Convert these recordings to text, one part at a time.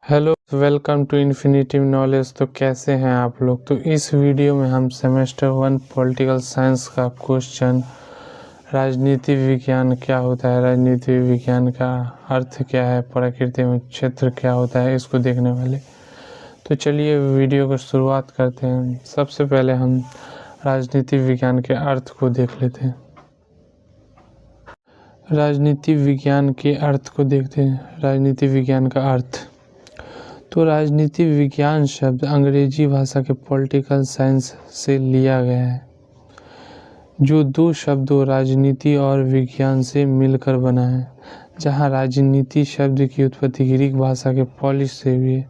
Hello, welcome to infinitive knowledge. तो कैसे हैं आप लोग। तो इस वीडियो में हम सेमेस्टर 1 पॉलिटिकल साइंस का क्वेश्चन राजनीति विज्ञान क्या होता है, राजनीति विज्ञान का अर्थ क्या है, प्रकृति में क्षेत्र क्या होता है, इसको देखने वाले। तो चलिए वीडियो को शुरुआत करते हैं। सबसे पहले हम राजनीति विज्ञान के अर्थ को देख लेते हैं। राजनीति विज्ञान के अर्थ को देखते हैं। राजनीति विज्ञान का अर्थ, तो राजनीति विज्ञान शब्द अंग्रेजी भाषा के पॉलिटिकल साइंस से लिया गया है, जो दो शब्दों राजनीति और विज्ञान से मिलकर बना है। जहां राजनीति शब्द की उत्पत्ति ग्रीक भाषा के पॉलिस से हुई है,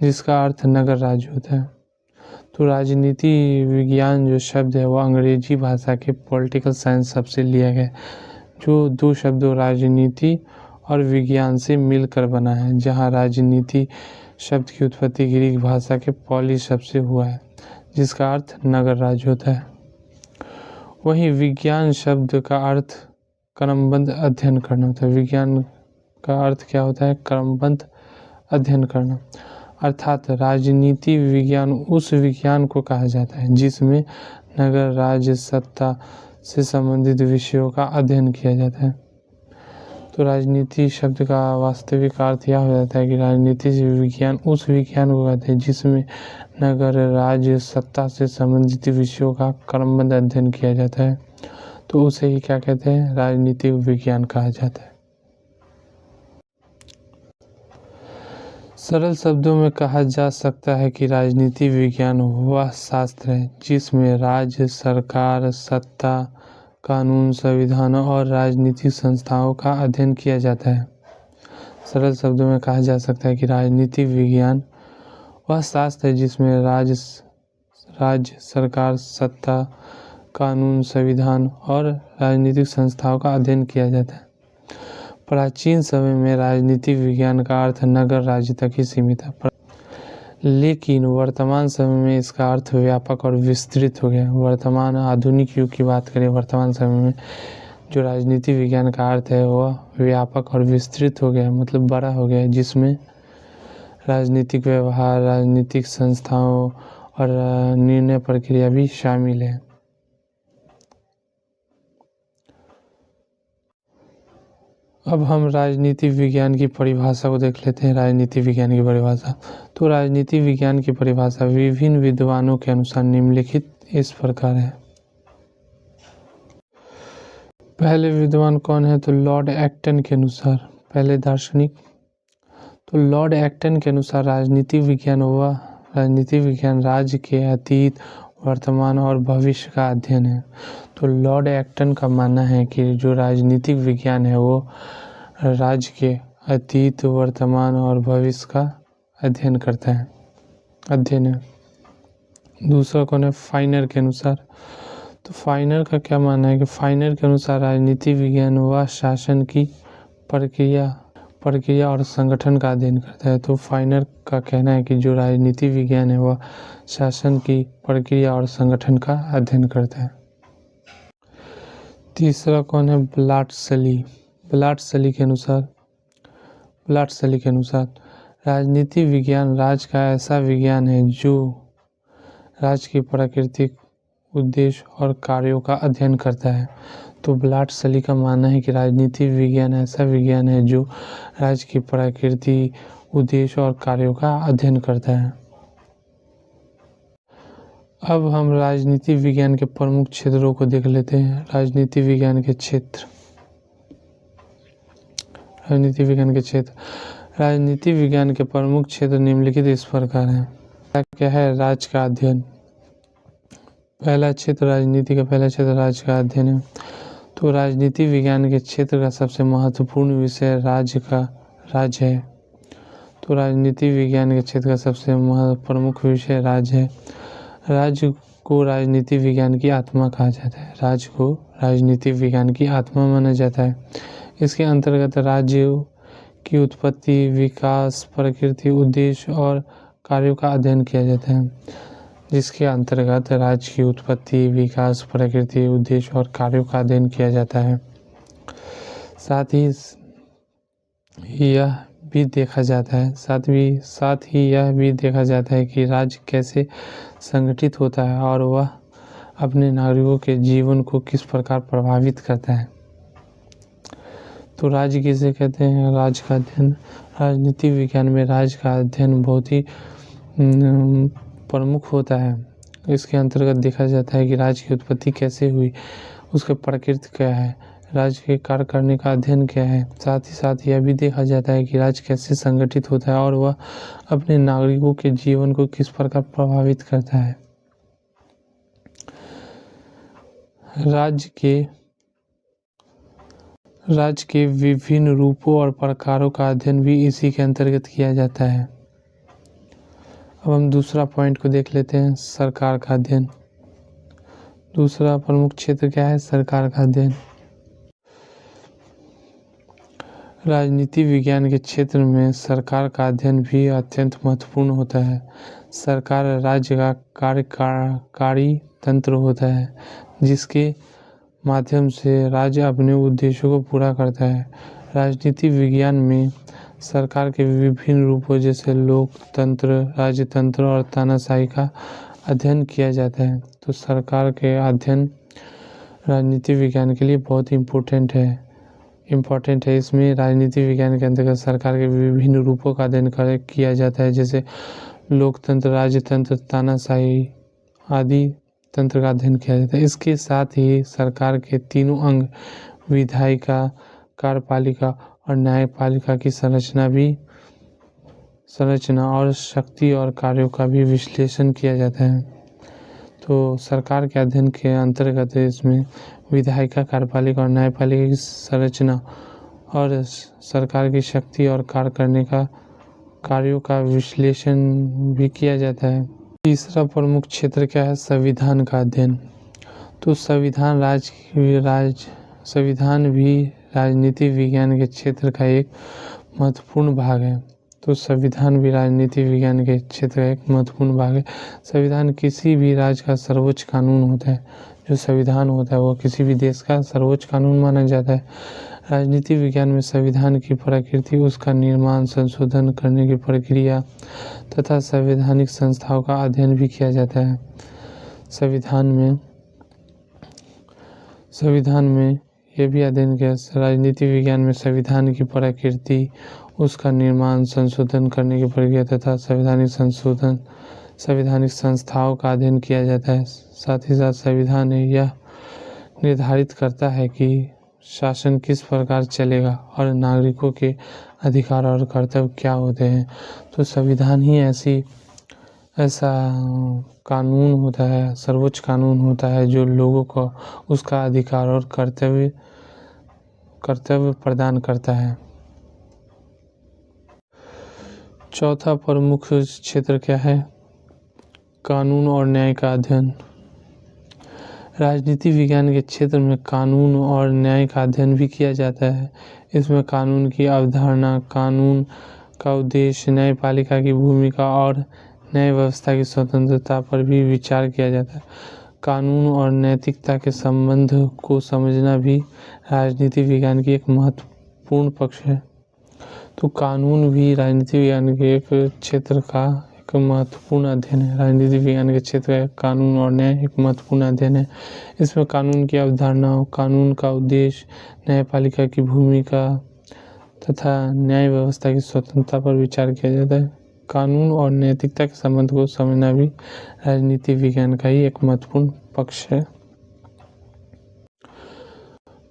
जिसका अर्थ नगर राज्य होता है। तो राजनीति विज्ञान जो शब्द है वह अंग्रेजी भाषा के पॉलिटिकल साइंस शब्द से लिया गया है, जो दो शब्दों राजनीति और विज्ञान से मिलकर बना है। जहाँ राजनीति शब्द की उत्पत्ति ग्रीक भाषा के पॉलिस शब्द से हुआ है, जिसका अर्थ नगर राज्य होता है। वहीं विज्ञान शब्द का अर्थ क्रमबद्ध अध्ययन करना होता है। विज्ञान का अर्थ क्या होता है? क्रमबद्ध अध्ययन करना। अर्थात राजनीति विज्ञान उस विज्ञान को कहा जाता है जिसमें नगर राज्य सत्ता से संबंधित विषयों का अध्ययन किया जाता है। तो राजनीति शब्द का वास्तविक अर्थ यह हो जाता है कि राजनीति विज्ञान उस विज्ञान को कहते हैं जिसमें नगर राज्य सत्ता से संबंधित विषयों का क्रमबद्ध अध्ययन किया जाता है। तो उसे ही क्या कहते हैं? राजनीतिक विज्ञान कहा जाता है। सरल शब्दों में कहा जा सकता है कि राजनीति विज्ञान वह शास्त्र है जिसमें राज्य, सरकार, सत्ता, कानून, संविधान और राजनीतिक संस्थाओं का अध्ययन किया जाता है। सरल शब्दों में कहा जा सकता है कि राजनीतिक विज्ञान वह शास्त्र है जिसमें राज्य, सरकार, सत्ता, कानून, संविधान और राजनीतिक संस्थाओं का अध्ययन किया जाता है। प्राचीन समय में राजनीतिक विज्ञान का अर्थ नगर राज्य तक ही सीमित था, लेकिन वर्तमान समय में इसका अर्थ व्यापक और विस्तृत हो गया। वर्तमान आधुनिक युग की बात करें, वर्तमान समय में जो राजनीति विज्ञान का अर्थ है वह व्यापक और विस्तृत हो गया, मतलब बड़ा हो गया, जिसमें राजनीतिक व्यवहार, राजनीतिक संस्थाओं और निर्णय प्रक्रिया भी शामिल है। अब हम राजनीति विज्ञान की परिभाषा को देख लेते हैं। राजनीति विज्ञान की परिभाषा, तो राजनीति विज्ञान की परिभाषा विभिन्न विद्वानों के अनुसार निम्नलिखित इस प्रकार है। पहले विद्वान कौन है? तो लॉर्ड एक्टन के अनुसार, पहले दार्शनिक। तो लॉर्ड एक्टन के अनुसार राजनीति विज्ञान राज्य के अतीत, वर्तमान और भविष्य का अध्ययन है। तो लॉर्ड एक्टन का मानना है कि जो राजनीतिक विज्ञान है वो राज्य के अतीत, वर्तमान और भविष्य का अध्ययन करता है, अध्ययन है। दूसरा कौन है? फाइनर के अनुसार। तो फाइनर का क्या मानना है कि फाइनर के अनुसार राजनीति विज्ञान वह शासन की प्रक्रिया और संगठन का अध्ययन करता है। तो फाइनर का कहना है कि जो राजनीति विज्ञान है वह शासन की प्रक्रिया और संगठन का अध्ययन करता है। तीसरा कौन है? ब्लाटसली के अनुसार राजनीति विज्ञान राज्य का ऐसा विज्ञान है जो राज्य की प्राकृतिक उद्देश्य और कार्यों का अध्ययन करता है। तो ब्लाटसली का मानना है कि राजनीति विज्ञान ऐसा विज्ञान है जो राज्य की प्रकृति, उद्देश्य और कार्यों का अध्ययन करता है। अब हम राजनीति विज्ञान के प्रमुख क्षेत्रों को देख लेते हैं। राजनीति विज्ञान के क्षेत्र, राजनीति विज्ञान के प्रमुख क्षेत्र निम्नलिखित इस प्रकार हैं। क्या है? राज्य का अध्ययन। पहला क्षेत्र राजनीति का राज्य का अध्ययन है। तो राजनीति विज्ञान के क्षेत्र का सबसे महत्वपूर्ण विषय राज्य है। तो राजनीति विज्ञान के क्षेत्र का सबसे प्रमुख विषय राज्य है। राज्य को राजनीति विज्ञान की आत्मा कहा जाता है। राज्य को राजनीति विज्ञान की आत्मा माना जाता है। इसके अंतर्गत राज्य की उत्पत्ति, विकास, प्रकृति, उद्देश्य और कार्यों का अध्ययन किया जाता है। जिसके अंतर्गत राज्य की उत्पत्ति, विकास, प्रकृति, उद्देश्य और कार्यों का अध्ययन किया जाता है। साथ ही यह भी देखा जाता है। साथ ही यह भी देखा जाता है कि राज्य कैसे संगठित होता है और वह अपने नागरिकों के जीवन को किस प्रकार प्रभावित करता है। तो राज्य किसे कहते हैं? राज्य का अध्ययन राजनीति विज्ञान में राज्य का अध्ययन बहुत ही प्रमुख होता है। इसके अंतर्गत देखा जाता है कि राज्य की उत्पत्ति कैसे हुई, उसकी प्रकृति क्या है, राज्य के कार्य करने का अध्ययन क्या है। साथ ही यह भी देखा जाता है कि राज्य कैसे संगठित होता है और वह अपने नागरिकों के जीवन को किस प्रकार प्रभावित करता है। राज्य के विभिन्न रूपों और प्रकारों का अध्ययन भी इसी के अंतर्गत किया जाता है। अब हम दूसरा पॉइंट को देख लेते हैं, सरकार का अध्ययन। दूसरा प्रमुख क्षेत्र क्या है? सरकार का अध्ययन। राजनीति विज्ञान के क्षेत्र में सरकार का अध्ययन भी अत्यंत महत्वपूर्ण होता है। सरकार राज्य का कार्यकारी तंत्र होता है जिसके माध्यम से राज्य अपने उद्देश्यों को पूरा करता है। राजनीति विज्ञान में सरकार के विभिन्न रूपों जैसे लोकतंत्र, राजतंत्र और तानाशाही का अध्ययन किया जाता है। तो सरकार के अध्ययन राजनीति विज्ञान के लिए बहुत इम्पोर्टेंट है। इसमें राजनीति विज्ञान के अंतर्गत सरकार के विभिन्न रूपों का अध्ययन किया जाता है, जैसे लोकतंत्र, राजतंत्र, तानाशाही आदि तंत्र का अध्ययन किया जाता है। इसके साथ ही सरकार के तीनों अंग विधायिका, कार्यपालिका और न्यायपालिका की संरचना और शक्ति और कार्यों का भी विश्लेषण किया जाता है। तो सरकार के अध्ययन के अंतर्गत इसमें विधायिका, कार्यपालिका और न्यायपालिका की संरचना और सरकार की शक्ति और कार्य करने का कार्यों का विश्लेषण भी किया जाता है। तीसरा प्रमुख क्षेत्र क्या है? संविधान का अध्ययन। तो संविधान भी राजनीति विज्ञान के क्षेत्र का एक महत्वपूर्ण भाग है। तो संविधान भी राजनीति विज्ञान के क्षेत्र का एक महत्वपूर्ण भाग है। संविधान किसी भी राज्य का सर्वोच्च कानून होता है। जो संविधान होता है वो किसी भी देश का सर्वोच्च कानून माना जाता है। राजनीति विज्ञान में संविधान की प्रकृति, उसका निर्माण, संशोधन करने की प्रक्रिया तथा संवैधानिक संस्थाओं का अध्ययन भी किया जाता है। संविधान में यह भी अध्ययन किया राजनीति विज्ञान में संविधान की प्रकृति, उसका निर्माण, संशोधन करने की प्रक्रिया तथा संवैधानिक संस्थाओं का अध्ययन किया जाता है। साथ ही साथ संविधान यह निर्धारित करता है कि शासन किस प्रकार चलेगा और नागरिकों के अधिकार और कर्तव्य क्या होते हैं। तो संविधान ही ऐसा कानून होता है, सर्वोच्च कानून होता है जो लोगों को उसका अधिकार और कर्तव्य प्रदान करता है। चौथा प्रमुख क्षेत्र क्या है? कानून और न्याय का अध्ययन। राजनीति विज्ञान के क्षेत्र में कानून और न्याय का अध्ययन भी किया जाता है। इसमें कानून की अवधारणा, कानून का उद्देश्य, न्यायपालिका की भूमिका और न्याय व्यवस्था की स्वतंत्रता पर भी विचार किया जाता है। कानून और नैतिकता के संबंध को समझना भी राजनीति विज्ञान की एक महत्वपूर्ण पक्ष है। तो कानून भी राजनीति विज्ञान के एक क्षेत्र का एक महत्वपूर्ण अध्ययन है। राजनीति विज्ञान के क्षेत्र का कानून और न्याय एक महत्वपूर्ण अध्ययन है। इसमें कानून की अवधारणा, कानून का उद्देश्य, न्यायपालिका की भूमिका तथा न्याय व्यवस्था की स्वतंत्रता पर विचार किया जाता है। कानून और नैतिकता के संबंध को समझना भी राजनीति विज्ञान का ही एक महत्वपूर्ण पक्ष है।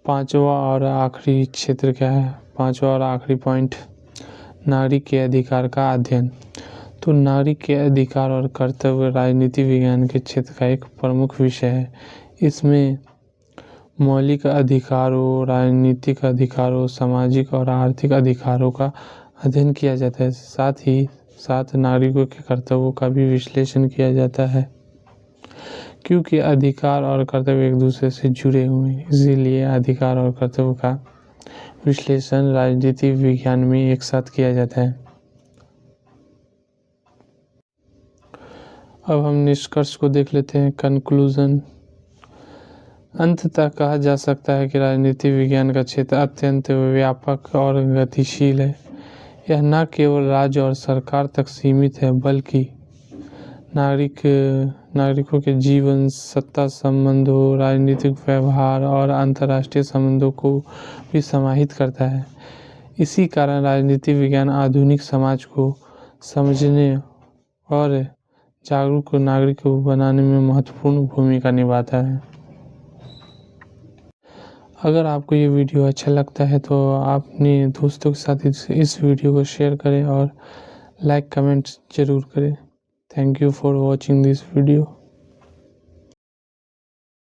पांचवा और आखिरी क्षेत्र क्या है? पांचवा और आखिरी पॉइंट, नागरिक के अधिकार का अध्ययन। तो नागरिक के अधिकार और कर्तव्य राजनीति विज्ञान के क्षेत्र का एक प्रमुख विषय है। इसमें मौलिक अधिकारों, राजनीतिक अधिकारों, सामाजिक और आर्थिक अधिकारों का अध्ययन किया जाता है। साथ ही साथ नागरिकों के कर्तव्यों का भी विश्लेषण किया जाता है। क्योंकि अधिकार और कर्तव्य एक दूसरे से जुड़े हुए हैं, इसीलिए अधिकार और कर्तव्य का विश्लेषण राजनीति विज्ञान में एक साथ किया जाता है। अब हम निष्कर्ष को देख लेते हैं, कंक्लूजन। अंततः कहा जा सकता है कि राजनीति विज्ञान का क्षेत्र अत्यंत व्यापक और गतिशील है। यह न केवल राज्य और सरकार तक सीमित है बल्कि नागरिकों के जीवन, सत्ता संबंधों, राजनीतिक व्यवहार और अंतर्राष्ट्रीय संबंधों को भी समाहित करता है। इसी कारण राजनीति विज्ञान आधुनिक समाज को समझने और जागरूक नागरिक को बनाने में महत्वपूर्ण भूमिका निभाता है। अगर आपको ये वीडियो अच्छा लगता है तो आप अपने दोस्तों के साथ इस वीडियो को शेयर करें और लाइक कमेंट ज़रूर करें। Thank you for watching this video.